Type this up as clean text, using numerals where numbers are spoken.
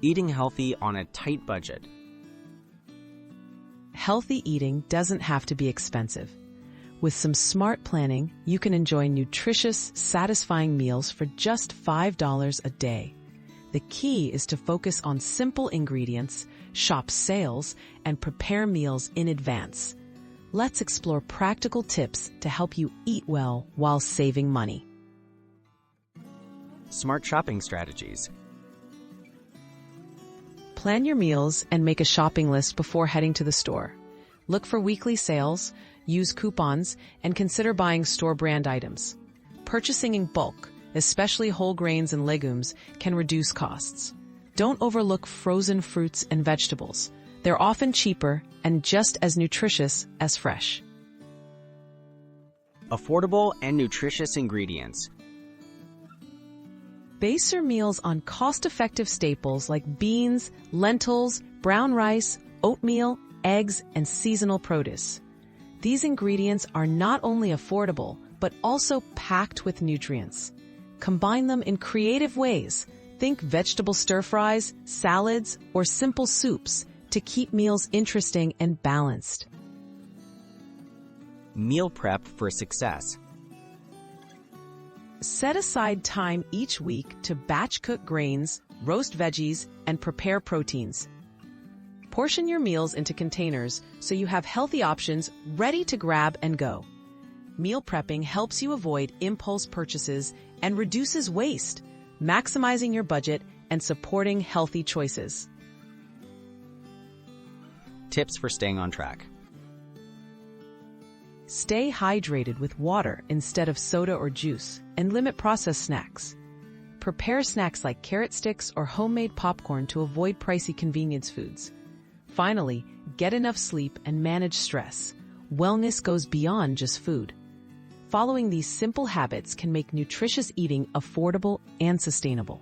Eating healthy on a tight budget. Healthy eating doesn't have to be expensive. With some smart planning, you can enjoy nutritious, satisfying meals for just $5 a day. The key is to focus on simple ingredients, shop sales, and prepare meals in advance. Let's explore practical tips to help you eat well while saving money. Smart shopping strategies. Plan your meals and make a shopping list before heading to the store. Look for weekly sales, use coupons, and consider buying store-brand items. Purchasing in bulk, especially whole grains and legumes, can reduce costs. Don't overlook frozen fruits and vegetables. They're often cheaper and just as nutritious as fresh. Affordable and nutritious ingredients. Base your meals on cost-effective staples like beans, lentils, brown rice, oatmeal, eggs, and seasonal produce. These ingredients are not only affordable, but also packed with nutrients. Combine them in creative ways. Think vegetable stir-fries, salads, or simple soups to keep meals interesting and balanced. Meal prep for success. Set aside time each week to batch cook grains, roast veggies, and prepare proteins. Portion your meals into containers so you have healthy options ready to grab and go. Meal prepping helps you avoid impulse purchases and reduces waste, maximizing your budget and supporting healthy choices. Tips for staying on track. Stay hydrated with water instead of soda or juice, and limit processed snacks. Prepare snacks like carrot sticks or homemade popcorn to avoid pricey convenience foods. Finally, get enough sleep and manage stress. Wellness goes beyond just food. Following these simple habits can make nutritious eating affordable and sustainable.